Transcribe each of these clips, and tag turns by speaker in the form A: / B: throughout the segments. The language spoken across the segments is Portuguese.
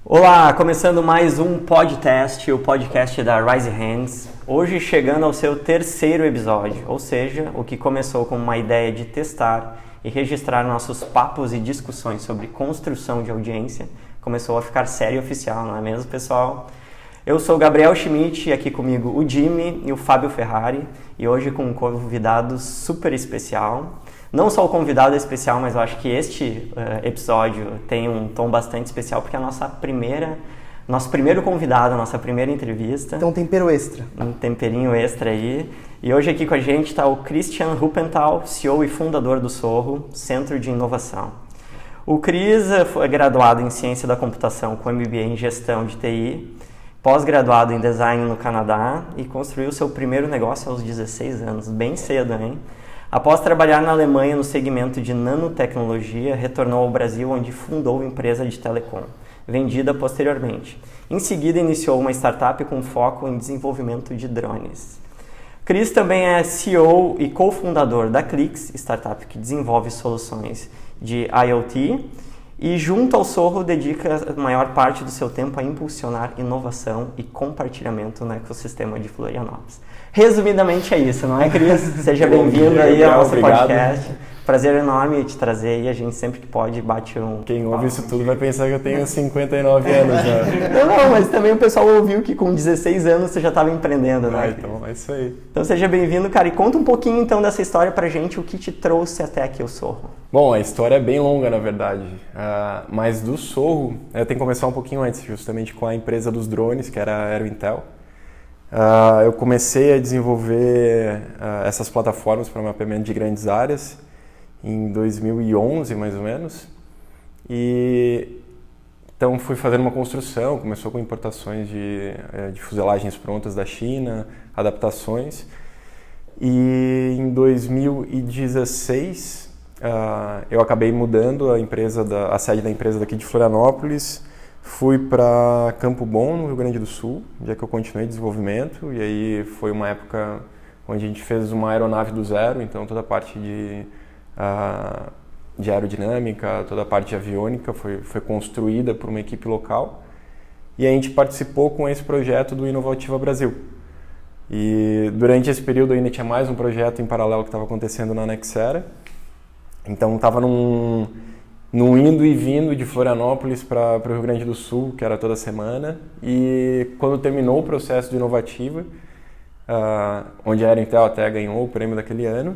A: Olá, começando mais um podcast, o podcast da Rise Hands. Hoje chegando ao seu terceiro episódio, ou seja, o que começou com uma ideia de testar e registrar nossos papos e discussões sobre construção de audiência, começou a ficar sério e oficial, não é mesmo, pessoal? Eu sou o Gabriel Schmidt e aqui comigo o Jimmy e o Fábio Ferrari, e hoje com um convidado super especial. Não só o convidado é especial, mas eu acho que este episódio tem um tom bastante especial, porque é a nosso primeiro convidado, a nossa primeira entrevista.
B: Então, um tempero extra.
A: Um temperinho extra aí. E hoje aqui com a gente está o Christian Ruppenthal, CEO e fundador do Sorro, Centro de Inovação. O Cris foi graduado em Ciência da Computação com MBA em Gestão de TI, pós-graduado em Design no Canadá e construiu seu primeiro negócio aos 16 anos, bem cedo, hein? Após trabalhar na Alemanha no segmento de nanotecnologia, retornou ao Brasil, onde fundou empresa de telecom, vendida posteriormente. Em seguida, iniciou uma startup com foco em desenvolvimento de drones. Cris também é CEO e cofundador da Clix, startup que desenvolve soluções de IoT, e junto ao Sorro dedica a maior parte do seu tempo a impulsionar inovação e compartilhamento no ecossistema de Florianópolis. Resumidamente é isso, não é, Cris? Seja bem-vindo aí ao nosso podcast. Prazer enorme te trazer e a gente sempre que pode bate um...
C: Quem ouve isso tudo vai pensar que eu tenho 59 anos já.
A: Não, mas também o pessoal ouviu que com 16 anos você já estava empreendendo, né?
C: Então é isso aí.
A: Então seja bem-vindo, cara, e conta um pouquinho então dessa história pra gente, o que te trouxe até aqui o Sorro.
C: Bom, a história é bem longa, na verdade, mas do Sorro, eu tenho que começar um pouquinho antes, justamente com a empresa dos drones, que era a Aero Intel. Eu comecei a desenvolver essas plataformas para mapeamento de grandes áreas em 2011, mais ou menos, e então fui fazendo uma construção, começou com importações de fuselagens prontas da China, adaptações, e em 2016 eu acabei mudando a sede da empresa daqui de Florianópolis, fui para Campo Bom, no Rio Grande do Sul, já que eu continuei desenvolvimento, e aí foi uma época onde a gente fez uma aeronave do zero, então toda a parte de aerodinâmica, toda a parte de aviônica foi construída por uma equipe local, e a gente participou com esse projeto do Inovativa Brasil. E durante esse período ainda tinha mais um projeto em paralelo que estava acontecendo na Nexera, então estava num indo e vindo de Florianópolis para o Rio Grande do Sul, que era toda semana, e quando terminou o processo de Inovativa, onde a Aero Intel até ganhou o prêmio daquele ano,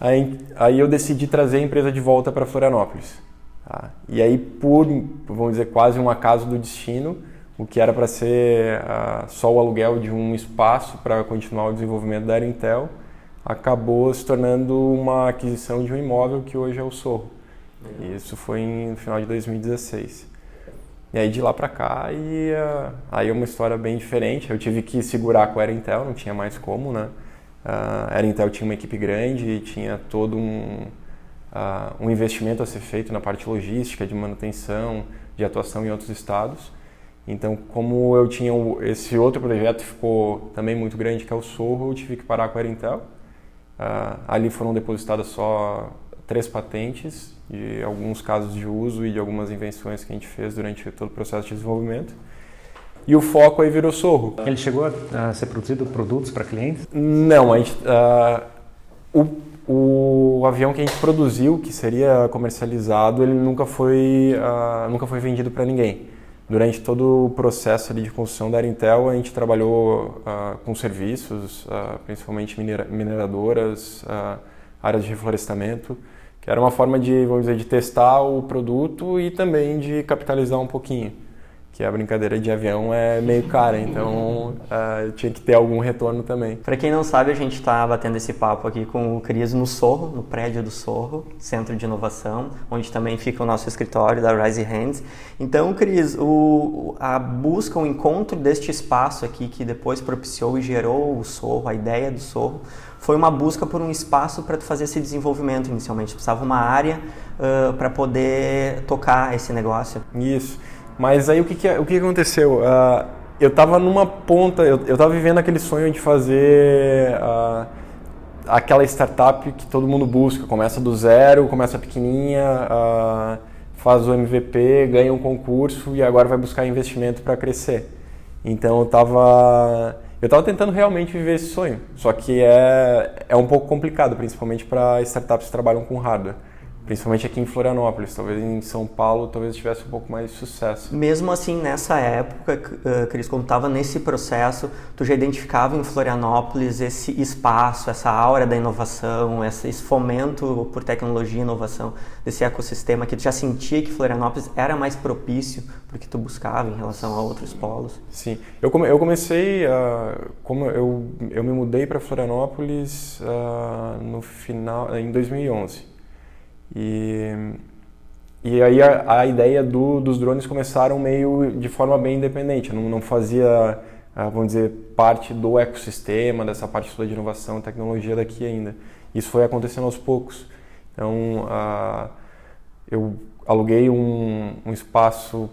C: aí eu decidi trazer a empresa de volta para Florianópolis. Tá? E aí, vamos dizer, quase um acaso do destino, o que era para ser só o aluguel de um espaço para continuar o desenvolvimento da Aero Intel, acabou se tornando uma aquisição de um imóvel que hoje é o Sorro. E isso foi no final de 2016. E aí de lá para cá, aí é uma história bem diferente. Eu tive que segurar com a Aero Intel, não tinha mais como, né? A Aero Intel tinha uma equipe grande e tinha todo um investimento a ser feito na parte logística, de manutenção, de atuação em outros estados. Então, como eu tinha esse outro projeto que ficou também muito grande, que é o Sorro, eu tive que parar com a Aero Intel. Ali foram depositadas só 3 patentes de alguns casos de uso e de algumas invenções que a gente fez durante todo o processo de desenvolvimento. E o foco aí virou Sorro.
D: Ele chegou a ser produzido produtos para clientes?
C: Não, o avião que a gente produziu, que seria comercializado, ele nunca foi vendido para ninguém. Durante todo o processo ali de construção da Aero Intel, a gente trabalhou com serviços, principalmente mineradoras, áreas de reflorestamento, que era uma forma de, vamos dizer, de testar o produto e também de capitalizar um pouquinho, que a brincadeira de avião é meio cara, então tinha que ter algum retorno também.
A: Para quem não sabe, a gente está batendo esse papo aqui com o Cris no Sorro, no prédio do Sorro, Centro de Inovação, onde também fica o nosso escritório da Rise Hands. Então, Cris, a busca, o encontro deste espaço aqui que depois propiciou e gerou o Sorro, a ideia do Sorro, foi uma busca por um espaço para fazer esse desenvolvimento inicialmente. Precisava uma área para poder tocar esse negócio.
C: Isso. Mas aí o que aconteceu? Eu estava numa ponta, eu estava vivendo aquele sonho de fazer aquela startup que todo mundo busca. Começa do zero, começa pequenininha, faz o MVP, ganha um concurso e agora vai buscar investimento para crescer. Então eu estava tentando realmente viver esse sonho, só que é um pouco complicado, principalmente para startups que trabalham com hardware. Principalmente aqui em Florianópolis, talvez em São Paulo talvez tivesse um pouco mais de sucesso.
A: Mesmo assim, nessa época, Cris, quando estava nesse processo, tu já identificava em Florianópolis esse espaço, essa aura da inovação, esse fomento por tecnologia e inovação desse ecossistema, que tu já sentia que Florianópolis era mais propício para o que tu buscava em relação a outros polos?
C: Sim, eu comecei, como eu me mudei para Florianópolis em 2011. E aí a ideia dos drones começaram meio de forma bem independente, eu não fazia, vamos dizer, parte do ecossistema, dessa parte toda de inovação e tecnologia daqui ainda. Isso foi acontecendo aos poucos. Então, eu aluguei um espaço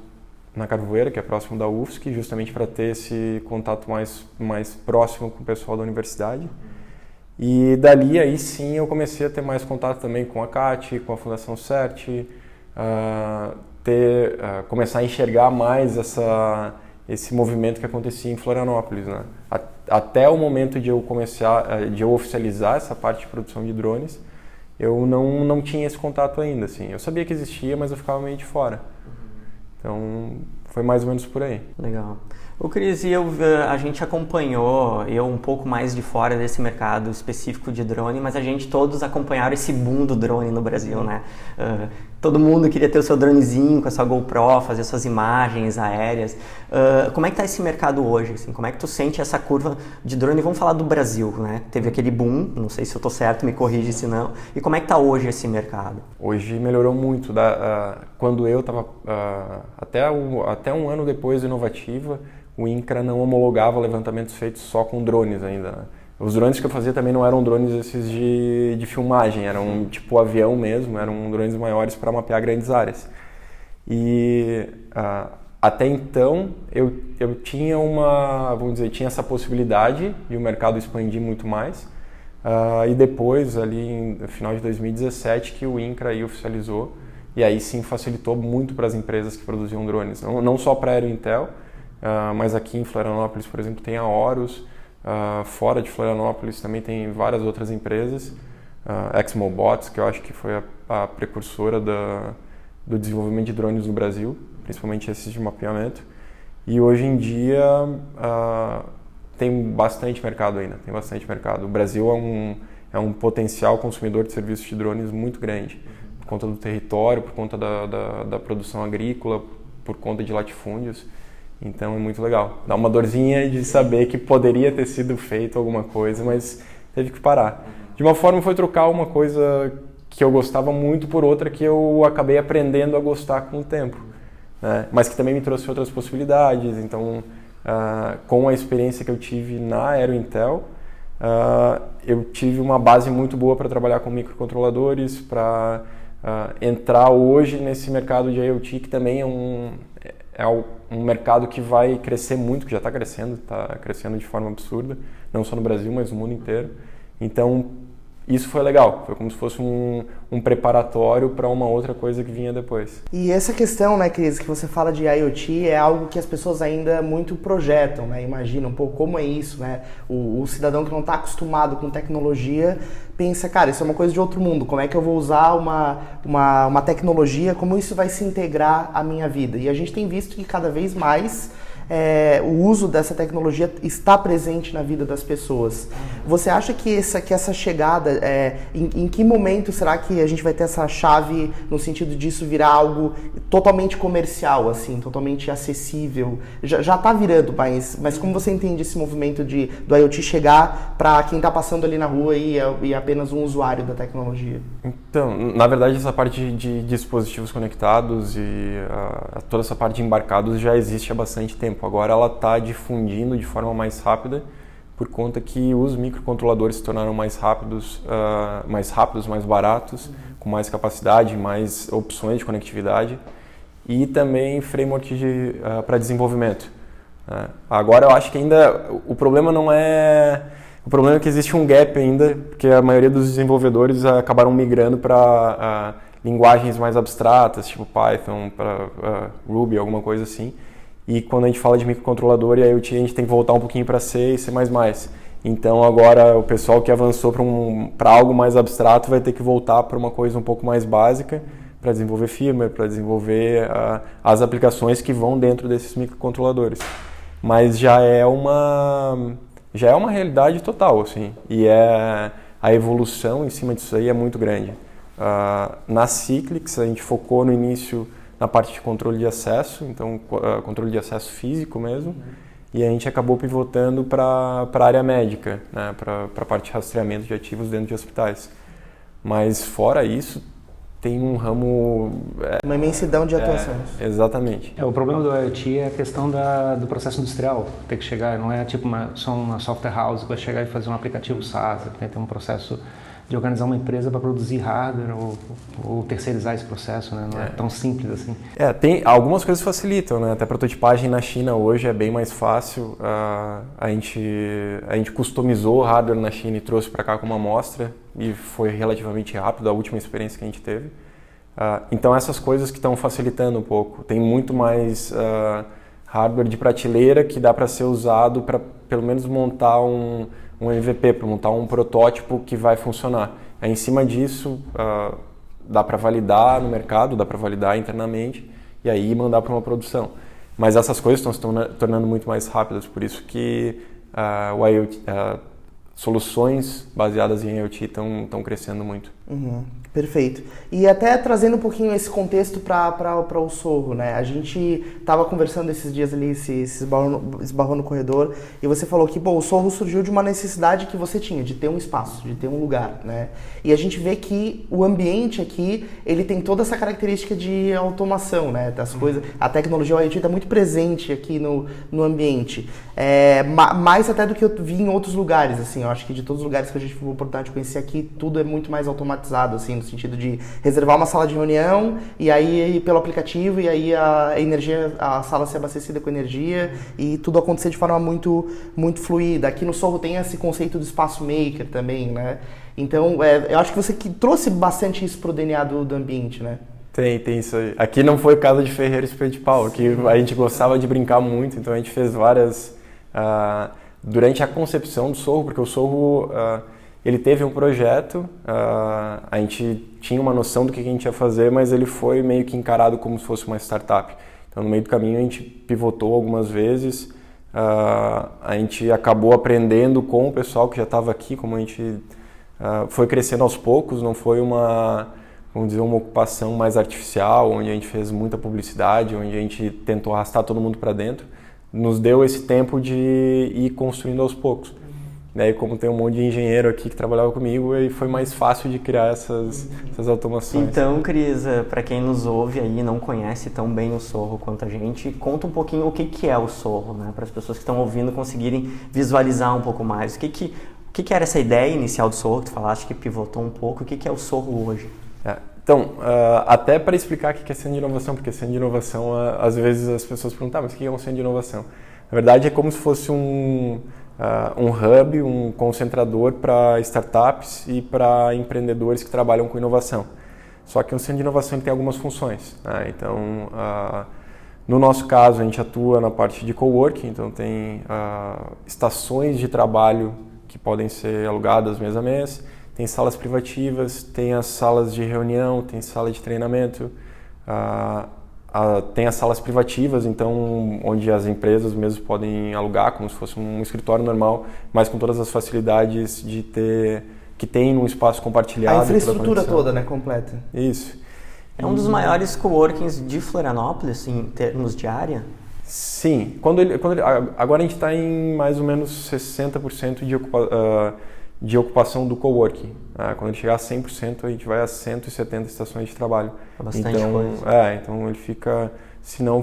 C: na Carvoeira, que é próximo da UFSC, justamente para ter esse contato mais próximo com o pessoal da universidade. E dali, aí sim, eu comecei a ter mais contato também com a CAT, com a Fundação CERT, começar a enxergar mais esse movimento que acontecia em Florianópolis, né? Até o momento de eu oficializar essa parte de produção de drones, eu não tinha esse contato ainda, assim. Eu sabia que existia, mas eu ficava meio de fora. Então, foi mais ou menos por aí.
A: Legal. O Cris, a gente acompanhou, eu um pouco mais de fora desse mercado específico de drone, mas a gente todos acompanharam esse boom do drone no Brasil, né? Todo mundo queria ter o seu dronezinho com a sua GoPro, fazer suas imagens aéreas. Como é que está esse mercado hoje? Assim? Como é que tu sente essa curva de drone? Vamos falar do Brasil, né? Teve aquele boom, não sei se eu estou certo, me corrige se não. E como é que está hoje esse mercado?
C: Hoje melhorou muito. Quando eu estava, até um ano depois do Inovativa, o INCRA não homologava levantamentos feitos só com drones ainda, né? Os drones que eu fazia também não eram drones esses de filmagem, eram tipo avião mesmo, eram drones maiores para mapear grandes áreas. E até então eu tinha tinha essa possibilidade de o mercado expandir muito mais. E depois, ali no final de 2017, que o INCRA aí oficializou, e aí sim facilitou muito para as empresas que produziam drones, não só para a Aerointel, mas aqui em Florianópolis, por exemplo, tem a Horus. Fora de Florianópolis também tem várias outras empresas, Exmobots, que eu acho que foi a precursora do desenvolvimento de drones no Brasil, principalmente esses de mapeamento. E hoje em dia tem bastante mercado ainda, tem bastante mercado. O Brasil é um potencial consumidor de serviços de drones muito grande, por conta do território, por conta da produção agrícola, por conta de latifúndios. Então é muito legal. Dá uma dorzinha de saber que poderia ter sido feito alguma coisa, mas teve que parar. De uma forma foi trocar uma coisa que eu gostava muito por outra que eu acabei aprendendo a gostar com o tempo, né? Mas que também me trouxe outras possibilidades. Então, com a experiência que eu tive na Aerointel, eu tive uma base muito boa para trabalhar com microcontroladores, para entrar hoje nesse mercado de IoT, que também é um mercado que vai crescer muito, que já está crescendo de forma absurda, não só no Brasil, mas no mundo inteiro. Então, isso foi legal, foi como se fosse um preparatório para uma outra coisa que vinha depois.
B: E essa questão, né, Cris, que você fala de IoT é algo que as pessoas ainda muito projetam, né, imaginam, pô, como é isso, né? O cidadão que não está acostumado com tecnologia pensa, cara, isso é uma coisa de outro mundo, como é que eu vou usar uma tecnologia, como isso vai se integrar à minha vida? E a gente tem visto que cada vez mais o uso dessa tecnologia está presente na vida das pessoas. Você acha que essa chegada, em que momento será que a gente vai ter essa chave no sentido disso virar algo totalmente comercial, assim, totalmente acessível? Já está virando, mas como você entende esse movimento do IoT chegar para quem está passando ali na rua e é apenas um usuário da tecnologia?
C: Então, na verdade, essa parte de dispositivos conectados e toda essa parte de embarcados já existe há bastante tempo. Agora ela está difundindo de forma mais rápida por conta que os microcontroladores se tornaram mais rápidos, mais baratos, com mais capacidade, mais opções de conectividade e também framework para desenvolvimento. Agora eu acho que ainda o problema não é... O problema é que existe um gap ainda, porque a maioria dos desenvolvedores acabaram migrando para linguagens mais abstratas, tipo Python, Ruby, alguma coisa assim. E quando a gente fala de microcontrolador e IoT, a gente tem que voltar um pouquinho para C e C++. Então agora o pessoal que avançou para algo mais abstrato vai ter que voltar para uma coisa um pouco mais básica para desenvolver firmware, para desenvolver as aplicações que vão dentro desses microcontroladores. Mas já é uma realidade total, assim, e a evolução em cima disso aí é muito grande. Na Cyclics a gente focou no início na parte de controle de acesso, então controle de acesso físico mesmo, e a gente acabou pivotando para a área médica, né, para a parte de rastreamento de ativos dentro de hospitais. Mas fora isso, tem um ramo...
B: Uma imensidão de atuações.
C: Exatamente.
D: O problema do IoT é a questão do processo industrial. Tem que chegar, não é tipo só uma software house que vai chegar e fazer um aplicativo SaaS, tem que ter um processo de organizar uma empresa para produzir hardware ou terceirizar esse processo, né? Não é tão simples assim.
C: Tem algumas coisas facilitam, né? Até prototipagem na China hoje é bem mais fácil. A gente customizou o hardware na China e trouxe para cá como amostra e foi relativamente rápido a última experiência que a gente teve. Então essas coisas que estão facilitando um pouco. Tem muito mais hardware de prateleira que dá para ser usado para pelo menos montar um MVP, para montar um protótipo que vai funcionar. Aí, em cima disso, dá para validar no mercado, dá para validar internamente e aí mandar para uma produção. Mas essas coisas estão se tornando muito mais rápidas, por isso que o IoT, soluções baseadas em IoT estão crescendo muito.
B: Uhum. Perfeito. E até trazendo um pouquinho esse contexto para o Sorro, né? A gente estava conversando esses dias ali, se esbarrou no corredor, e você falou que o Sorro surgiu de uma necessidade que você tinha, de ter um espaço, de ter um lugar, né? E a gente vê que o ambiente aqui, ele tem toda essa característica de automação, né? Das coisas, a tecnologia, o IoT está muito presente aqui no ambiente. Mais até do que eu vi em outros lugares, assim. Eu acho que de todos os lugares que a gente teve a oportunidade de conhecer aqui, tudo é muito mais automatizado, assim, no sentido de reservar uma sala de reunião e aí pelo aplicativo e aí a sala ser abastecida com energia e tudo acontecer de forma muito, muito fluida. Aqui no Sorro tem esse conceito do espaço maker também, né? Então, eu acho que você que trouxe bastante isso pro DNA do ambiente, né?
C: Tem isso aí. Aqui não foi casa de ferreiro espeto de pau, aqui a gente gostava de brincar muito, então a gente fez várias... durante a concepção do Sorro, porque o Sorro... ele teve um projeto, a gente tinha uma noção do que a gente ia fazer, mas ele foi meio que encarado como se fosse uma startup. Então, no meio do caminho, a gente pivotou algumas vezes, a gente acabou aprendendo com o pessoal que já estava aqui, como a gente foi crescendo aos poucos, não foi uma ocupação mais artificial, onde a gente fez muita publicidade, onde a gente tentou arrastar todo mundo para dentro. Nos deu esse tempo de ir construindo aos poucos. E como tem um monte de engenheiro aqui que trabalhava comigo, aí foi mais fácil de criar essas automações.
A: Então, Cris, para quem nos ouve aí e não conhece tão bem o Sorro quanto a gente, conta um pouquinho o que é o Sorro, né? Para as pessoas que estão ouvindo conseguirem visualizar um pouco mais. O que era essa ideia inicial do Sorro, que tu falaste que pivotou um pouco, o que é o Sorro hoje?
C: Então, até para explicar o que é centro de inovação, porque centro de inovação, às vezes as pessoas perguntam, mas o que é um centro de inovação? Na verdade, é como se fosse um hub, um concentrador para startups e para empreendedores que trabalham com inovação. Só que o centro de inovação tem algumas funções, né? Então, no nosso caso, a gente atua na parte de coworking, então tem estações de trabalho que podem ser alugadas mês a mês, tem salas privativas, tem as salas de reunião, tem sala de treinamento, tem as salas privativas, então onde as empresas mesmo podem alugar como se fosse um escritório normal, mas com todas as facilidades que tem num espaço compartilhado.
B: A infraestrutura toda, né, completa.
C: Isso.
A: É um dos maiores coworkings de Florianópolis em termos de área?
C: Sim. Agora a gente está em mais ou menos 60% de ocupação do coworking. Quando ele chegar a 100%, a gente vai a 170 estações de trabalho.
A: É bastante coisa.
C: Então ele fica, se não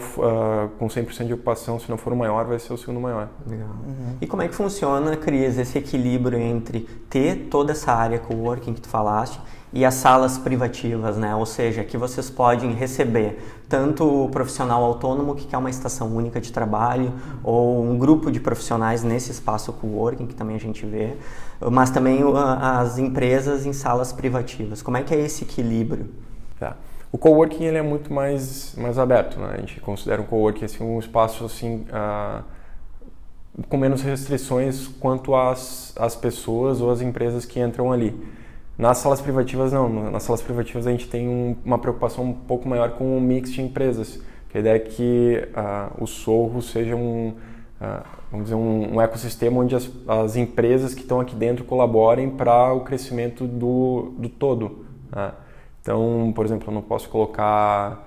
C: com 100% de ocupação, se não for o maior, vai ser o segundo maior.
A: Legal. Uhum. E como é que funciona, Cris, esse equilíbrio entre ter toda essa área coworking que tu falaste e as salas privativas, né? Ou seja, que vocês podem receber tanto o profissional autônomo que quer uma estação única de trabalho ou um grupo de profissionais nesse espaço coworking, que também a gente vê, mas também as empresas em salas privativas. Como é que é esse equilíbrio?
C: Tá. O coworking ele é muito mais aberto, né? A gente considera um coworking assim, um espaço assim, com menos restrições quanto às pessoas ou às empresas que entram ali. Nas salas privativas não, nas salas privativas a gente tem uma preocupação um pouco maior com o mix de empresas, que a ideia é que o Sorro seja vamos dizer, um ecossistema onde as empresas que estão aqui dentro colaborem para o crescimento do todo, né? Então, por exemplo, eu não posso colocar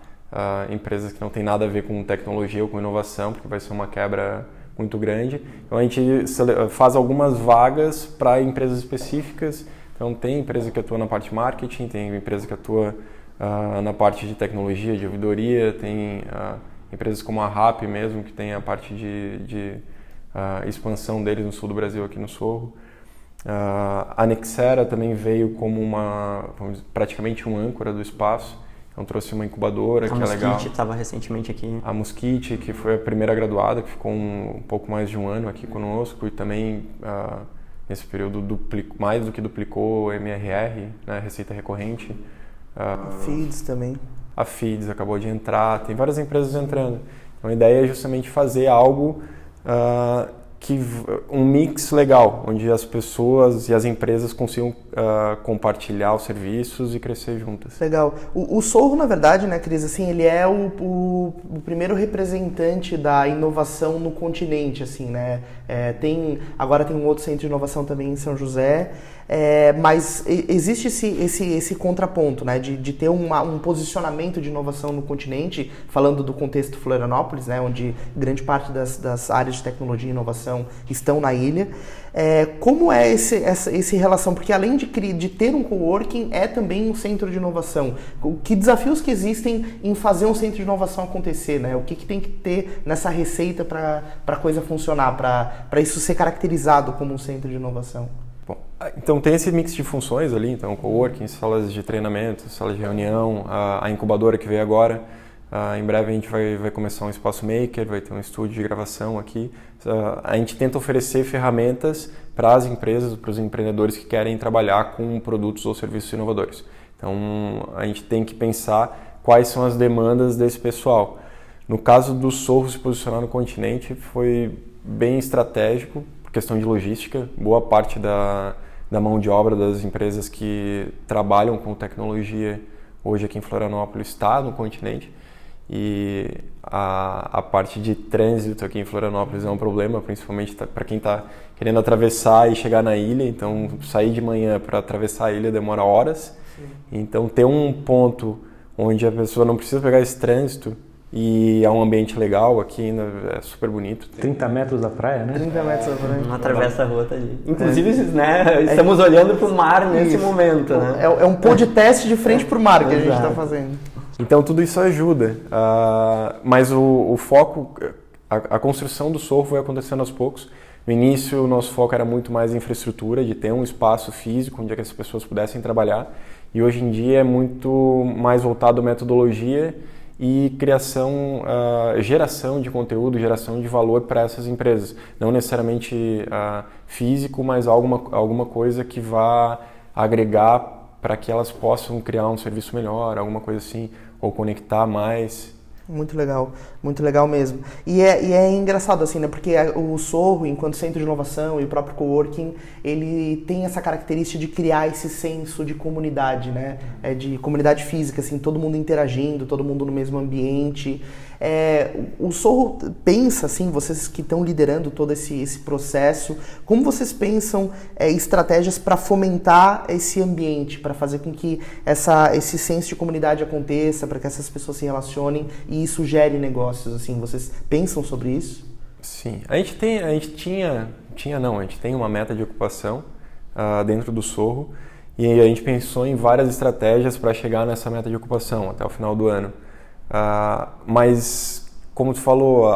C: empresas que não têm nada a ver com tecnologia ou com inovação, porque vai ser uma quebra muito grande. Então, a gente faz algumas vagas para empresas específicas. Então, tem empresa que atua na parte de marketing, tem empresa que atua na parte de tecnologia, de ouvidoria, tem empresas como a RAP mesmo, que tem a parte de expansão deles no sul do Brasil, aqui no Sorro. A Nexera também veio como praticamente um âncora do espaço, então trouxe uma incubadora que é legal. A Mosquite
A: estava recentemente aqui.
C: A Mosquite, que foi a primeira graduada, que ficou um pouco mais de um ano aqui conosco e também nesse período mais do que duplicou o MRR, né, receita recorrente.
B: A Feeds também.
C: A Feeds acabou de entrar, tem várias empresas entrando. Então a ideia é justamente fazer algo um mix legal, onde as pessoas e as empresas consigam compartilhar os serviços e crescer juntas.
B: Legal. O Sorro, na verdade, né, Cris, assim, ele é o primeiro representante da inovação no continente, assim, né? Agora tem um outro centro de inovação também em São José, mas existe esse contraponto, né, de ter um posicionamento de inovação no continente, falando do contexto Florianópolis, né, onde grande parte das áreas de tecnologia e inovação estão na ilha. Como é essa relação? Porque além de ter um coworking, é também um centro de inovação. Que desafios que existem em fazer um centro de inovação acontecer, né? O que tem que ter nessa receita para a coisa funcionar, para isso ser caracterizado como um centro de inovação?
C: Bom, então tem esse mix de funções ali, então coworking, salas de treinamento, salas de reunião, a incubadora que veio agora. Em breve a gente vai começar um espaço maker, vai ter um estúdio de gravação aqui. A gente tenta oferecer ferramentas para as empresas, para os empreendedores que querem trabalhar com produtos ou serviços inovadores. Então a gente tem que pensar quais são as demandas desse pessoal. No caso do Sorro se posicionar no continente foi bem estratégico, por questão de logística. Boa parte da mão de obra das empresas que trabalham com tecnologia hoje aqui em Florianópolis está no continente. E a parte de trânsito aqui em Florianópolis é um problema, principalmente para quem está querendo atravessar e chegar na ilha. Então, sair de manhã para atravessar a ilha demora horas. Sim. Então, ter um ponto onde a pessoa não precisa pegar esse trânsito e é um ambiente legal aqui, ainda é super bonito.
D: 30 metros da praia, né?
B: 30 metros da praia.
A: Não atravessa a rua, tá ali. Inclusive, né, estamos olhando para o mar nesse momento, né?
B: É um podcast de frente para o mar que a gente está fazendo.
C: Então tudo isso ajuda, mas o foco, a construção do Sorro foi acontecendo aos poucos. No início o nosso foco era muito mais em infraestrutura, de ter um espaço físico onde as pessoas pudessem trabalhar, e hoje em dia é muito mais voltado à metodologia e criação, geração de conteúdo, geração de valor para essas empresas. Não necessariamente físico, mas alguma coisa que vá agregar para que elas possam criar um serviço melhor, alguma coisa assim, ou conectar mais.
B: Muito legal mesmo. E é engraçado assim, né? Porque o Sorro, enquanto centro de inovação e o próprio coworking, ele tem essa característica de criar esse senso de comunidade, né? De comunidade física, assim, todo mundo interagindo, todo mundo no mesmo ambiente. O Sorro pensa, assim, vocês que estão liderando todo esse processo, como vocês pensam estratégias para fomentar esse ambiente, para fazer com que esse senso de comunidade aconteça, para que essas pessoas se relacionem e isso gere negócios, assim, vocês pensam sobre isso?
C: Sim, a gente tem uma meta de ocupação dentro do Sorro e a gente pensou em várias estratégias para chegar nessa meta de ocupação até o final do ano. Mas, como tu falou,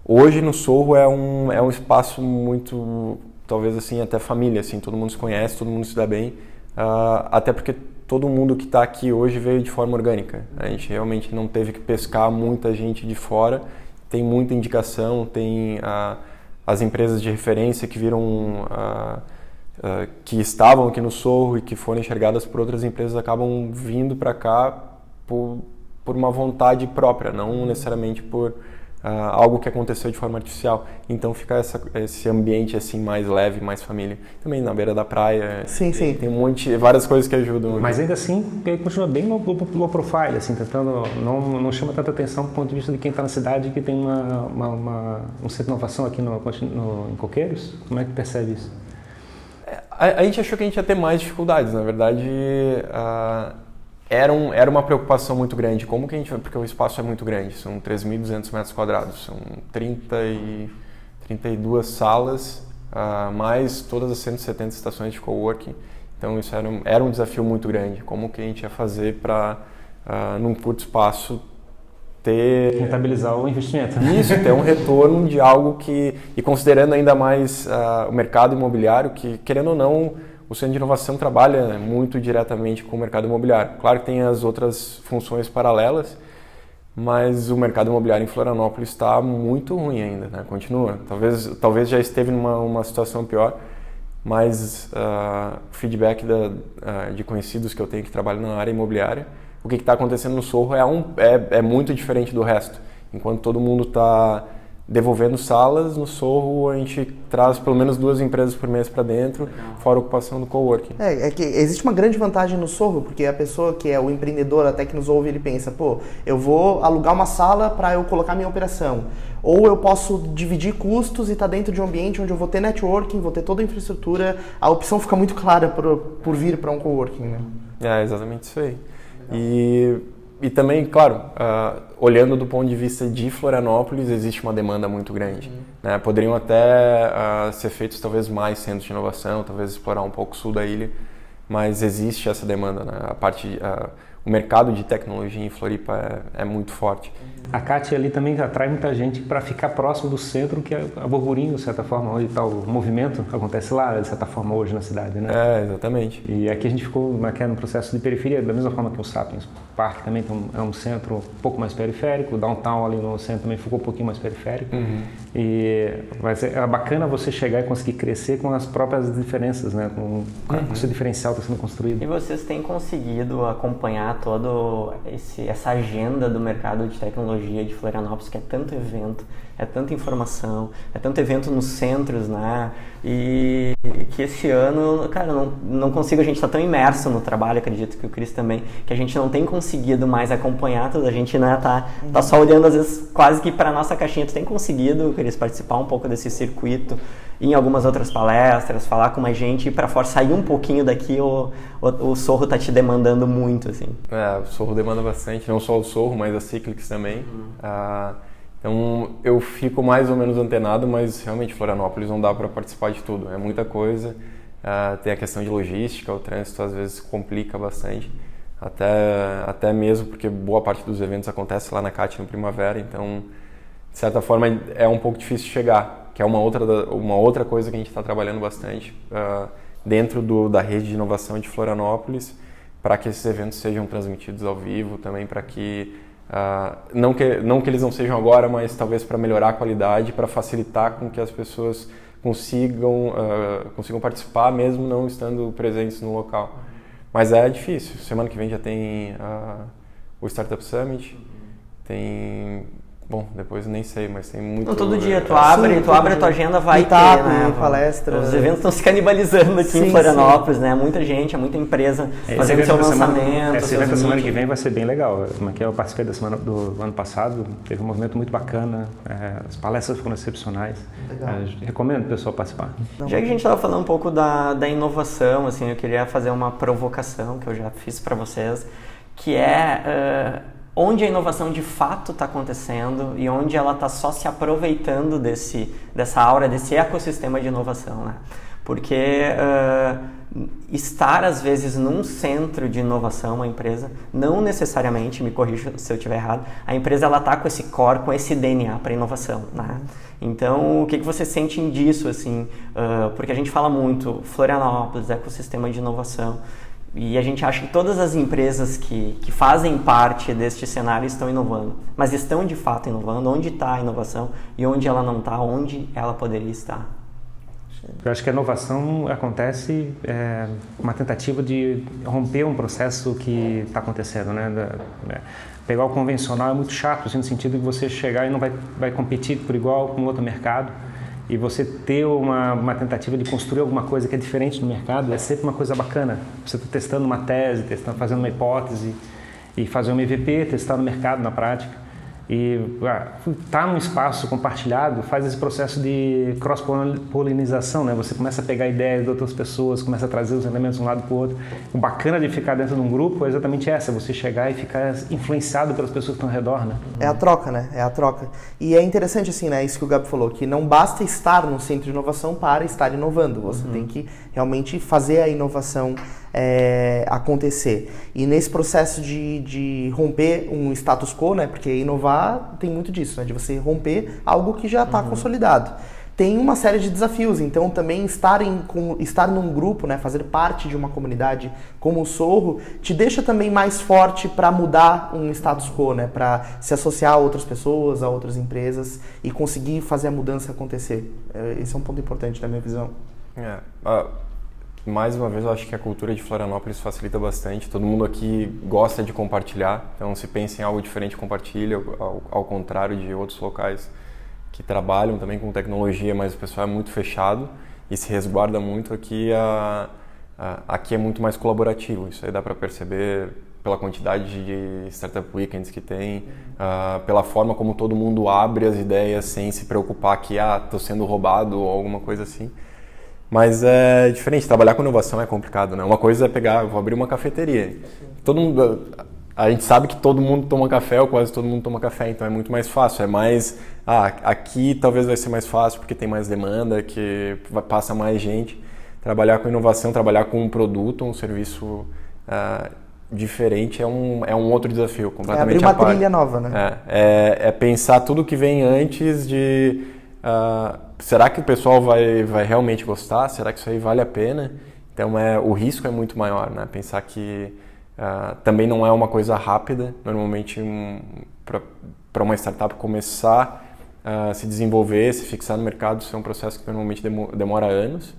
C: hoje no Sorro é um espaço muito, talvez assim, até família, assim, todo mundo se conhece, todo mundo se dá bem, até porque todo mundo que está aqui hoje veio de forma orgânica. A gente realmente não teve que pescar muita gente de fora, tem muita indicação, tem as empresas de referência que viram que estavam aqui no Sorro e que foram enxergadas por outras empresas acabam vindo para cá por uma vontade própria, não necessariamente por algo que aconteceu de forma artificial. Então fica esse ambiente assim mais leve, mais família. Também na beira da praia.
B: Sim.
C: Tem várias coisas que ajudam.
D: Mas ainda assim, continua bem low profile, assim, tentando, não chama tanta atenção do ponto de vista de quem está na cidade que tem um centro de inovação aqui em Coqueiros. Como é que percebe isso?
C: A gente achou que a gente ia ter mais dificuldades. Na verdade, era uma preocupação muito grande. Como que a gente vai? Porque o espaço é muito grande, são 3.200 metros quadrados, são 32 salas, mais todas as 170 estações de coworking. Então isso era um desafio muito grande. Como que a gente ia fazer para, num curto espaço, ter...
D: Rentabilizar o investimento.
C: Isso, ter um retorno de algo que... E considerando ainda mais o mercado imobiliário, que querendo ou não, o Centro de Inovação trabalha muito diretamente com o mercado imobiliário. Claro que tem as outras funções paralelas, mas o mercado imobiliário em Florianópolis está muito ruim ainda, né? Continua. Talvez já esteve numa situação pior, mas o feedback de conhecidos que eu tenho que trabalham na área imobiliária, o que está acontecendo no Sorro é muito diferente do resto. Enquanto todo mundo está devolvendo salas, no Sorro a gente traz pelo menos 2 empresas por mês para dentro, fora a ocupação do coworking.
B: É que existe uma grande vantagem no Sorro, porque a pessoa que é o empreendedor até que nos ouve, ele pensa, eu vou alugar uma sala para eu colocar minha operação. Ou eu posso dividir custos e estar dentro de um ambiente onde eu vou ter networking, vou ter toda a infraestrutura, a opção fica muito clara por vir para um coworking, né?
C: É exatamente isso aí. E também, claro, olhando do ponto de vista de Florianópolis, existe uma demanda muito grande. Né? Poderiam até ser feitos talvez mais centros de inovação, talvez explorar um pouco o sul da ilha, mas existe essa demanda. Né? O mercado de tecnologia em Floripa é muito forte.
D: A CAT ali também atrai muita gente para ficar próximo do centro, que é a Burburinho, de certa forma, onde está o movimento, acontece lá, de certa forma, hoje na cidade, né?
C: Exatamente.
D: E aqui a gente ficou no processo de periferia, da mesma forma que o Sapiens Park também é um centro um pouco mais periférico, o Downtown ali no centro também ficou um pouquinho mais periférico. E é bacana você chegar e conseguir crescer com as próprias diferenças, né? Com o seu diferencial está sendo construído.
A: E vocês têm conseguido acompanhar toda essa agenda do mercado de tecnologia de Florianópolis, que é tanto evento, é tanta informação, é tanto evento nos centros, né? E que esse ano, cara, não consigo, a gente está tão imerso no trabalho, acredito que o Cris também, que a gente não tem conseguido mais acompanhar tudo, a gente, né, tá só olhando às vezes quase que para nossa caixinha. Tu tem conseguido, Cris, participar um pouco desse circuito, ir em algumas outras palestras, falar com mais gente, ir para fora, sair um pouquinho daqui, o Sorro tá te demandando muito, assim?
C: O Sorro demanda bastante, não só o Sorro, mas a Cyclics também. Então eu fico mais ou menos antenado, mas realmente Florianópolis não dá para participar de tudo, é muita coisa. Tem a questão de logística, o trânsito às vezes complica bastante, até mesmo porque boa parte dos eventos acontece lá na CAT no Primavera, então de certa forma é um pouco difícil chegar, que é uma outra coisa que a gente está trabalhando bastante dentro da rede de inovação de Florianópolis, para que esses eventos sejam transmitidos ao vivo, também para que não que eles não sejam agora, mas talvez para melhorar a qualidade, para facilitar com que as pessoas consigam participar, mesmo não estando presentes no local. Mas é difícil. Semana que vem já tem o Startup Summit, tem... Bom, depois eu nem sei, mas tem muito...
A: Não, todo dia tu abre a tua agenda, vai ter, né?
B: Palestra.
A: Os eventos estão se canibalizando aqui em Florianópolis, né? Muita gente, muita empresa fazendo seu lançamento.
D: Esse evento da semana que vem vai ser bem legal. Eu participei da semana do ano passado, teve um movimento muito bacana, as palestras foram excepcionais. Recomendo o pessoal participar.
A: Já que a gente estava falando um pouco da inovação, assim, eu queria fazer uma provocação que eu já fiz para vocês, que é... onde a inovação de fato está acontecendo e onde ela está só se aproveitando dessa aura, desse ecossistema de inovação, né? Porque estar às vezes num centro de inovação, uma empresa, não necessariamente, me corrija se eu estiver errado, a empresa ela está com esse core, com esse DNA para inovação, né? Então, o que vocês sentem disso, assim? Porque a gente fala muito, Florianópolis, ecossistema de inovação, e a gente acha que todas as empresas que fazem parte deste cenário estão inovando. Mas estão de fato inovando? Onde está a inovação e onde ela não está? Onde ela poderia estar?
D: Eu acho que a inovação acontece uma tentativa de romper um processo que está acontecendo, né? Pegar o convencional é muito chato, assim, no sentido de você chegar e não vai competir por igual com outro mercado, e você ter uma tentativa de construir alguma coisa que é diferente no mercado é sempre uma coisa bacana. Você está testando uma tese, fazendo uma hipótese e fazer um MVP, testar no mercado, na prática. E estar num espaço compartilhado faz esse processo de cross-polinização, né? Você começa a pegar ideias de outras pessoas, começa a trazer os elementos de um lado para o outro. O bacana de ficar dentro de um grupo é exatamente essa, você chegar e ficar influenciado pelas pessoas que estão ao redor, né?
B: É a troca, né? É a troca. E é interessante, assim, né? Isso que o Gabi falou, que não basta estar no centro de inovação para estar inovando. Você tem que realmente fazer a inovação acontecer. E nesse processo de romper um status quo, né? Porque inovar tem muito disso, né? De você romper algo que já está consolidado. Tem uma série de desafios, então também estar num grupo, né? Fazer parte de uma comunidade como o Sorro, te deixa também mais forte para mudar um status quo, né? Para se associar a outras pessoas, a outras empresas e conseguir fazer a mudança acontecer. Esse é um ponto importante na minha visão.
C: Mais uma vez, eu acho que a cultura de Florianópolis facilita bastante. Todo mundo aqui gosta de compartilhar. Então, se pensa em algo diferente, compartilha. Ao contrário de outros locais que trabalham também com tecnologia, mas o pessoal é muito fechado e se resguarda muito. Aqui é muito mais colaborativo. Isso aí dá para perceber pela quantidade de startup weekends que tem, pela forma como todo mundo abre as ideias sem se preocupar que estou sendo roubado ou alguma coisa assim. Mas é diferente, trabalhar com inovação é complicado, né? Uma coisa é pegar, vou abrir uma cafeteria. A gente sabe que todo mundo toma café, ou quase todo mundo toma café, então é muito mais fácil. É mais, aqui talvez vai ser mais fácil porque tem mais demanda, que passa mais gente. Trabalhar com inovação, trabalhar com um produto, um serviço diferente é um outro desafio, completamente
B: abrir uma trilha nova, né?
C: É pensar tudo que vem antes de... será que o pessoal vai realmente gostar? Será que isso aí vale a pena? Então o risco é muito maior, né? Pensar que também não é uma coisa rápida. Normalmente para uma startup começar a se desenvolver, se fixar no mercado, isso é um processo que normalmente demora anos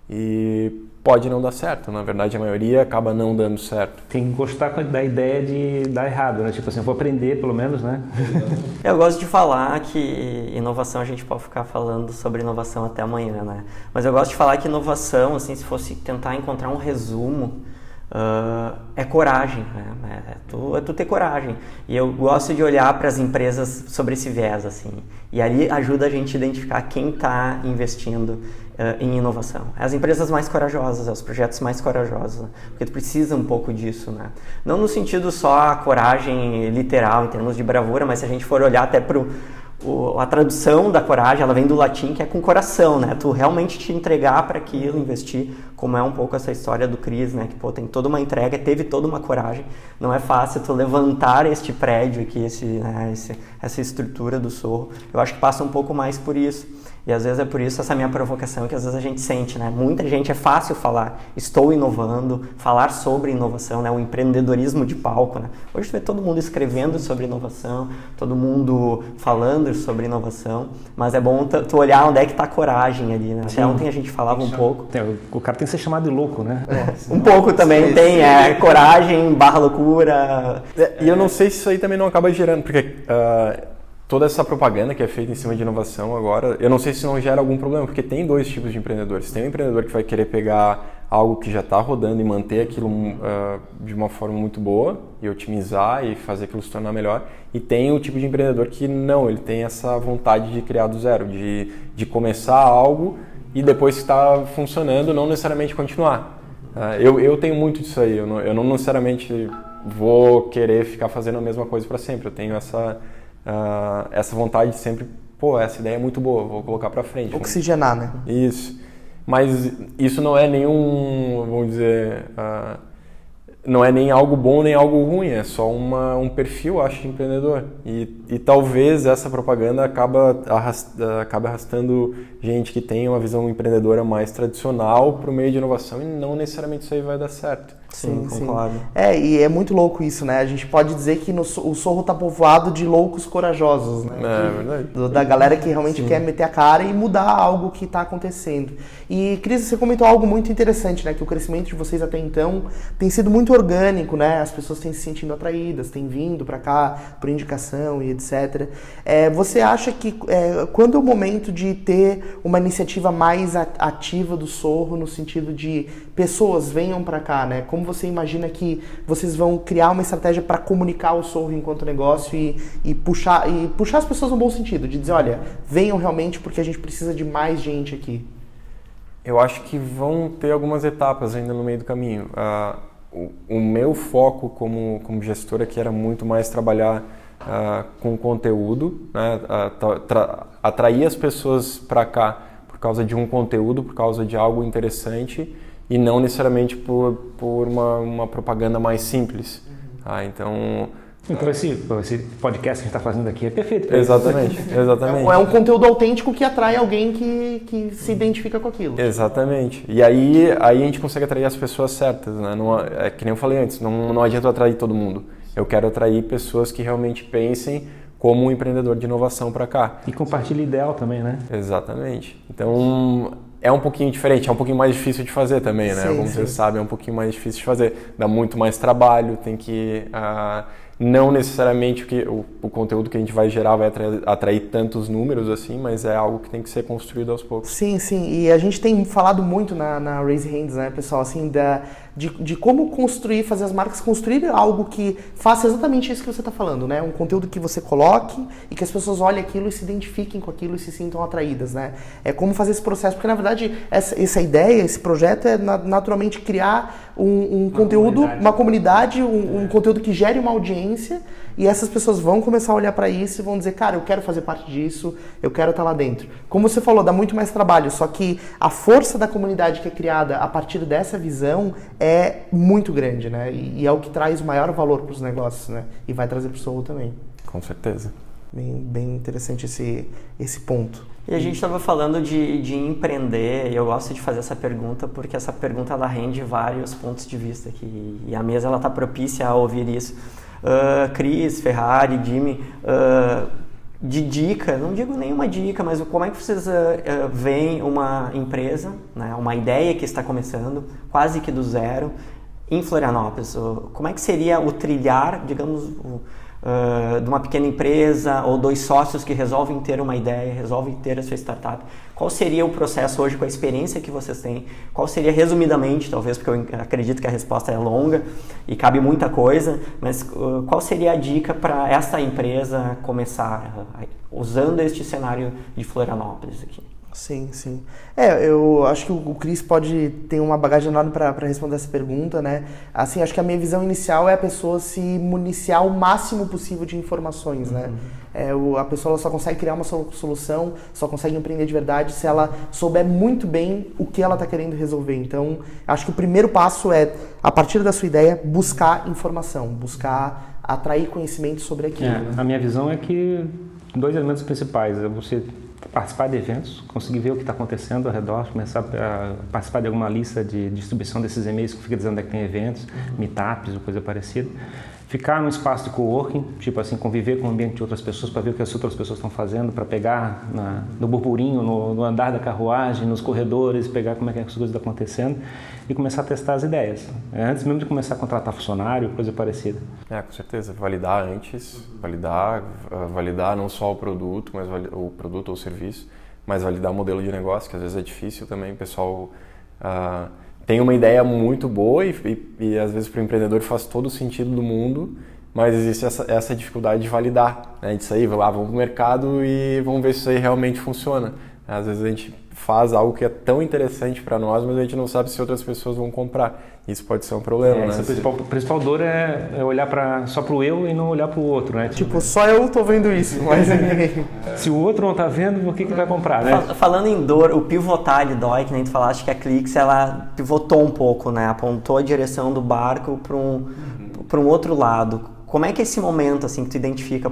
C: e pode não dar certo. Na verdade, a maioria acaba não dando certo.
D: Tem que gostar da ideia de dar errado, né? Tipo assim, eu vou aprender pelo menos, né?
A: Eu gosto de falar que inovação, a gente pode ficar falando sobre inovação até amanhã, né? Mas eu gosto de falar que inovação, assim, se fosse tentar encontrar um resumo, é coragem, né? É tu ter coragem. E eu gosto de olhar para as empresas sobre esse viés, assim. E ali ajuda a gente a identificar quem está investindo em inovação. É as empresas mais corajosas, é os projetos mais corajosos, né? Porque tu precisa um pouco disso, né? Não no sentido só a coragem literal, em termos de bravura, mas se a gente for olhar até a tradução da coragem, ela vem do latim, que é com coração, né? Tu realmente te entregar para aquilo, investir, como é um pouco essa história do Cris, né? Que, tem toda uma entrega, teve toda uma coragem. Não é fácil tu levantar este prédio aqui, essa estrutura do Sorro. Eu acho que passa um pouco mais por isso. E às vezes é por isso essa minha provocação que às vezes a gente sente, né? Muita gente, é fácil falar, estou inovando, falar sobre inovação, né? O empreendedorismo de palco, né? Hoje tu vê todo mundo escrevendo sobre inovação, todo mundo falando sobre inovação, mas é bom tu olhar onde é que está a coragem ali, né? Até ontem a gente falava um pouco.
D: O cara tem que ser chamado de louco, né?
A: Um pouco também tem, coragem / loucura.
C: E eu não sei se isso aí também não acaba gerando, porque... toda essa propaganda que é feita em cima de inovação agora, eu não sei se não gera algum problema, porque tem dois tipos de empreendedores. Tem um empreendedor que vai querer pegar algo que já está rodando e manter aquilo de uma forma muito boa e otimizar e fazer aquilo se tornar melhor. E tem o tipo de empreendedor que não, ele tem essa vontade de criar do zero, de começar algo e depois que está funcionando, não necessariamente continuar. Eu tenho muito disso aí, eu não necessariamente vou querer ficar fazendo a mesma coisa para sempre. Eu tenho essa vontade de sempre, essa ideia é muito boa, vou colocar para frente.
B: Oxigenar, né?
C: Isso. Mas isso não é nenhum, vamos dizer, não é nem algo bom nem algo ruim, é só um perfil, acho, de empreendedor. E talvez essa propaganda acabe arrastando gente que tem uma visão empreendedora mais tradicional para o meio de inovação e não necessariamente isso aí vai dar certo.
A: Sim, concordo.
B: E é muito louco isso, né? A gente pode dizer que o Sorro tá povoado de loucos corajosos, né?
C: É verdade.
B: Da galera que realmente quer meter a cara e mudar algo que tá acontecendo. E, Cris, você comentou algo muito interessante, né? Que o crescimento de vocês até então tem sido muito orgânico, né? As pessoas têm se sentindo atraídas, têm vindo para cá por indicação e etc. Você acha que quando é o momento de ter uma iniciativa mais ativa do Sorro, no sentido de pessoas venham para cá, né? Como você imagina que vocês vão criar uma estratégia para comunicar o Sorro enquanto negócio e puxar as pessoas no bom sentido, de dizer, olha, venham realmente porque a gente precisa de mais gente aqui?
C: Eu acho que vão ter algumas etapas ainda no meio do caminho. O meu foco como gestor aqui era muito mais trabalhar com conteúdo, né? Atrair as pessoas para cá por causa de um conteúdo, por causa de algo interessante e não necessariamente por uma propaganda mais simples. Então
D: esse podcast que a gente está fazendo aqui é perfeito.
C: Exatamente.
B: É um conteúdo autêntico que atrai alguém que se identifica com aquilo.
C: Exatamente. E aí a gente consegue atrair as pessoas certas, né? É que nem eu falei antes, não adianta eu atrair todo mundo. Eu quero atrair pessoas que realmente pensem como um empreendedor de inovação para cá.
D: E compartilhe ideal também, né?
C: Exatamente. Então é um pouquinho diferente, é um pouquinho mais difícil de fazer também, né? Como vocês sabem, é um pouquinho mais difícil de fazer. Dá muito mais trabalho, tem que... não necessariamente o conteúdo que a gente vai gerar vai atrair tantos números assim, mas é algo que tem que ser construído aos poucos.
B: Sim. E a gente tem falado muito na Raise Hands, né, pessoal, assim, de como fazer as marcas construírem algo que faça exatamente isso que você está falando, né? Um conteúdo que você coloque e que as pessoas olhem aquilo e se identifiquem com aquilo e se sintam atraídas, né? É como fazer esse processo, porque na verdade essa ideia, esse projeto é naturalmente criar um conteúdo, uma comunidade, um conteúdo que gere uma audiência e essas pessoas vão começar a olhar para isso e vão dizer, cara, eu quero fazer parte disso, eu quero estar lá dentro. Como você falou, dá muito mais trabalho, só que a força da comunidade que é criada a partir dessa visão é muito grande, né? E é o que traz o maior valor para os negócios, né? E vai trazer para o Sorro também.
C: Com certeza.
B: Bem interessante esse ponto.
A: E a gente estava falando de empreender, e eu gosto de fazer essa pergunta porque essa pergunta ela rende vários pontos de vista aqui, e a mesa está propícia a ouvir isso. Cris, Ferrari, Jimmy, de dica, não digo nenhuma dica, mas como é que vocês veem uma empresa, né, uma ideia que está começando, quase que do zero, em Florianópolis? Como é que seria o trilhar, digamos, de uma pequena empresa ou dois sócios que resolvem ter uma ideia, resolvem ter a sua startup? Qual seria o processo hoje com a experiência que vocês têm? Qual seria, resumidamente, talvez, porque eu acredito que a resposta é longa e cabe muita coisa, mas qual seria a dica para essa empresa começar usando este cenário de Florianópolis aqui?
B: Sim. Eu acho que o Cris pode ter uma bagagem enorme para responder essa pergunta, né? Assim, acho que a minha visão inicial é a pessoa se municiar o máximo possível de informações, né? A pessoa só consegue criar uma solução, só consegue empreender de verdade se ela souber muito bem o que ela está querendo resolver. Então, acho que o primeiro passo é, a partir da sua ideia, buscar informação, buscar atrair conhecimento sobre aquilo. Né?
D: A minha visão é que 2 elementos principais é você participar de eventos, conseguir ver o que está acontecendo ao redor, começar a participar de alguma lista de distribuição desses e-mails que fica dizendo onde é que tem eventos, meetups ou coisa parecida. Ficar num espaço de coworking, tipo assim, conviver com o ambiente de outras pessoas para ver o que as outras pessoas estão fazendo, para pegar no burburinho, no andar da carruagem, nos corredores, pegar como é que as coisas estão acontecendo e começar a testar as ideias. Antes mesmo de começar a contratar funcionário, coisa parecida.
C: Com certeza. Validar antes, validar não só o produto, mas o produto ou o serviço, mas validar o modelo de negócio, que às vezes é difícil também. O pessoal tem uma ideia muito boa e às vezes para o empreendedor faz todo o sentido do mundo, mas existe essa dificuldade de validar, né? De sair, vamos para o mercado e vamos ver se isso aí realmente funciona. Às vezes a gente faz algo que é tão interessante para nós, mas a gente não sabe se outras pessoas vão comprar. Isso pode ser um problema, né?
D: A principal dor é olhar só para o eu e não olhar para o outro, né?
B: Tipo, só eu tô vendo isso, mas ninguém.
D: Se o outro não tá vendo, por que vai comprar, né?
A: Falando em dor, o pivotar de dói, que nem tu falaste que a Clix, ela pivotou um pouco, né? Apontou a direção do barco para um outro lado. Como é que é esse momento, assim, que tu identifica,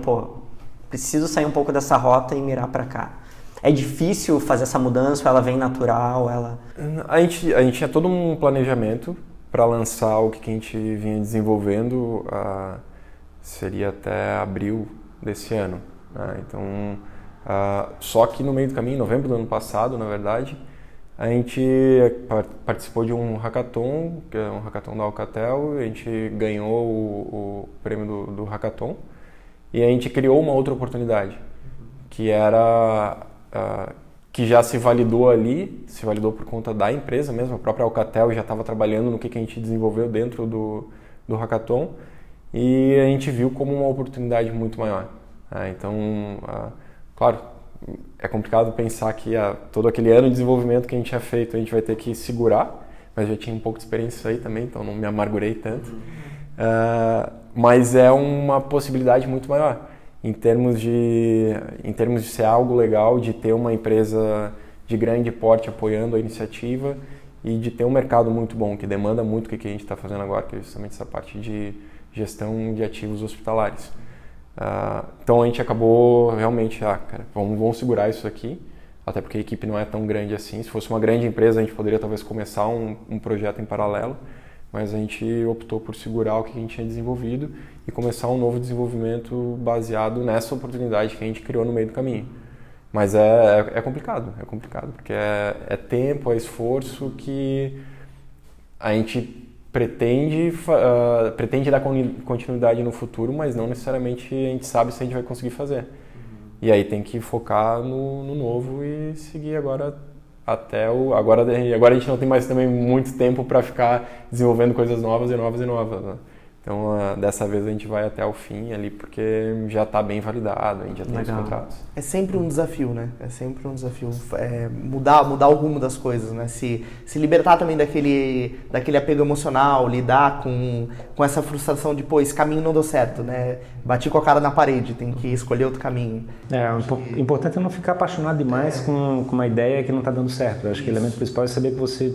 A: preciso sair um pouco dessa rota e mirar para cá? É difícil fazer essa mudança, ela vem natural, A gente tinha todo um planejamento
C: para lançar o que a gente vinha desenvolvendo seria até abril desse ano. Né? Então, só que no meio do caminho, em novembro do ano passado, na verdade, a gente participou de um hackathon, que é um hackathon da Alcatel, a gente ganhou o prêmio do hackathon e a gente criou uma outra oportunidade, que era que já se validou ali, se validou por conta da empresa mesmo, a própria Alcatel já estava trabalhando no que a gente desenvolveu dentro do hackathon e a gente viu como uma oportunidade muito maior. Então, claro, é complicado pensar que todo aquele ano de desenvolvimento que a gente tinha feito a gente vai ter que segurar, mas eu já tinha um pouco de experiência aí também, então não me amargurei tanto. Mas é uma possibilidade muito maior em termos de ser algo legal, de ter uma empresa de grande porte apoiando a iniciativa e de ter um mercado muito bom, que demanda muito o que a gente está fazendo agora, que é justamente essa parte de gestão de ativos hospitalares. Então a gente acabou realmente, cara, vamos segurar isso aqui, até porque a equipe não é tão grande assim. Se fosse uma grande empresa, a gente poderia talvez começar um projeto em paralelo, mas a gente optou por segurar o que a gente tinha desenvolvido e começar um novo desenvolvimento baseado nessa oportunidade que a gente criou no meio do caminho. Mas é complicado, porque é tempo, é esforço que a gente pretende dar continuidade no futuro, mas não necessariamente a gente sabe se a gente vai conseguir fazer. E aí tem que focar no novo e seguir agora agora a gente não tem mais também muito tempo para ficar desenvolvendo coisas novas. Né? Então dessa vez a gente vai até o fim ali porque já está bem validado, a gente já tem os contratos.
B: É sempre um desafio, né? É sempre um desafio mudar o rumo das coisas, né? Se libertar também daquele apego emocional, lidar com essa frustração de, esse caminho não deu certo, né? Bati com a cara na parede, tem que escolher outro caminho.
D: O importante é não ficar apaixonado demais com uma ideia que não está dando certo. Eu acho que o elemento principal é saber que você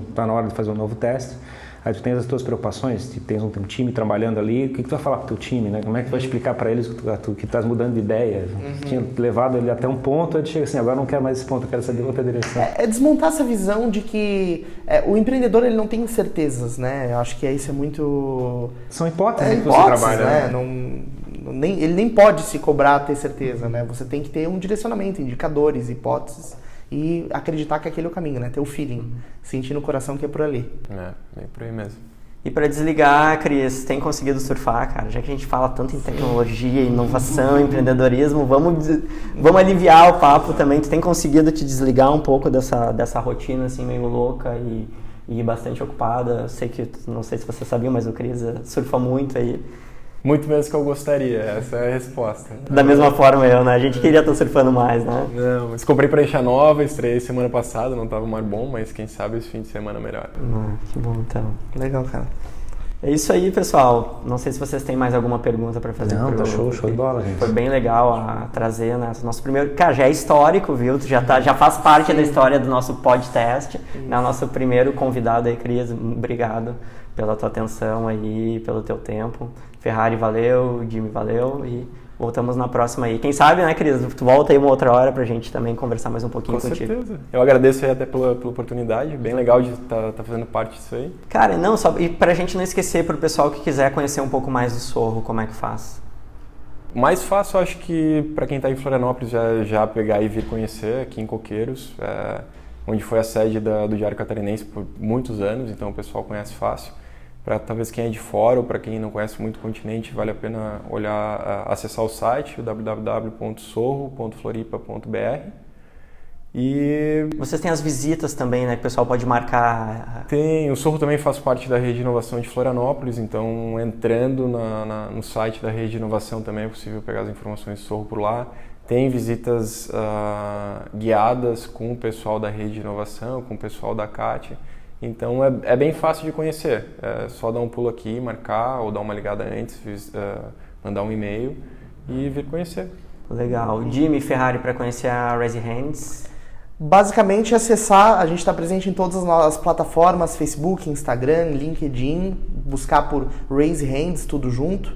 D: está na hora de fazer um novo teste. Aí tu tens as tuas preocupações, tens um time trabalhando ali, o que tu vai falar pro teu time, né? Como é que tu vai explicar para eles que estás mudando de ideia? Tinha levado ele até um ponto, aí tu chega assim, agora não quero mais esse ponto, eu quero saber outra direção.
B: É desmontar essa visão de que o empreendedor ele não tem certezas, né? Eu acho que isso é muito...
D: São hipóteses que você trabalha, né?
B: Ele nem pode se cobrar ter certeza, né? Você tem que ter um direcionamento, indicadores, hipóteses. E acreditar que aquele é o caminho, né? Ter o feeling, sentir no coração que é por ali.
C: Bem por aí mesmo.
A: E para desligar, Cris, tem conseguido surfar, cara? Já que a gente fala tanto em tecnologia, inovação, empreendedorismo, vamos aliviar o papo também. Tu tem conseguido te desligar um pouco dessa rotina assim meio louca e bastante ocupada? Não sei se você sabia, mas o Cris surfa muito aí.
C: Muito menos que eu gostaria, essa é a resposta.
A: Da mesma forma né? A gente queria estar surfando mais, né?
C: Não, mas comprei prancha nova, estreiei semana passada, não estava mais bom, mas quem sabe esse fim de semana melhor.
A: Que bom, então.
B: Legal, cara.
A: É isso aí, pessoal. Não sei se vocês têm mais alguma pergunta para fazer.
D: Não, tá show de bola, gente.
A: Foi bem legal trazer, né? Nosso primeiro... Cara, já é histórico, viu? Já faz parte da história do nosso podcast. Né? O nosso primeiro convidado aí, Cris. Obrigado pela tua atenção aí, pelo teu tempo. Ferrari, valeu. Jimmy, valeu. E voltamos na próxima aí. Quem sabe, né, Cris? Tu volta aí uma outra hora pra gente também conversar mais um pouquinho contigo.
C: Com certeza. Eu agradeço aí até pela oportunidade. Bem legal de estar fazendo parte disso aí.
A: Cara, e pra gente não esquecer, pro pessoal que quiser conhecer um pouco mais do Sorro, como é que faz?
C: O mais fácil, acho que para quem está em Florianópolis já pegar e vir conhecer aqui em Coqueiros, onde foi a sede do Diário Catarinense por muitos anos, então o pessoal conhece fácil. Para talvez quem é de fora ou para quem não conhece muito o continente, vale a pena acessar o site, www.sorro.floripa.br. E
A: vocês têm as visitas também, né, que o pessoal pode marcar?
C: Tem, o Sorro também faz parte da Rede de Inovação de Florianópolis, então entrando no site da Rede de Inovação também é possível pegar as informações do Sorro por lá. Tem visitas guiadas com o pessoal da Rede de Inovação, com o pessoal da CAT. Então é bem fácil de conhecer, é só dar um pulo aqui, marcar ou dar uma ligada antes, mandar um e-mail e vir conhecer.
A: Legal. Jimmy, Ferrari, para conhecer a Raise Hands?
B: Basicamente acessar, a gente está presente em todas as nossas plataformas, Facebook, Instagram, LinkedIn, buscar por Raise Hands, tudo junto.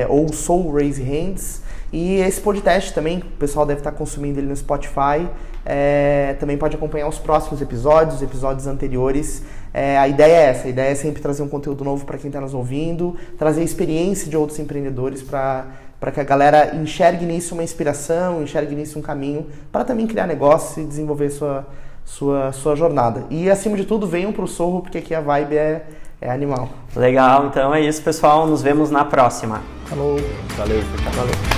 B: ou Soul Raise Hands. E esse podcast também, o pessoal deve estar consumindo ele no Spotify, também pode acompanhar os próximos episódios, os episódios anteriores. A ideia é essa, a ideia é sempre trazer um conteúdo novo para quem está nos ouvindo, trazer a experiência de outros empreendedores para que a galera enxergue nisso uma inspiração, enxergue nisso um caminho para também criar negócio e desenvolver sua jornada. E acima de tudo, venham para o Sorro, porque aqui a vibe é animal.
A: Legal, então é isso, pessoal. Nos vemos na próxima.
B: Falou.
C: Valeu, tchau.
A: Valeu.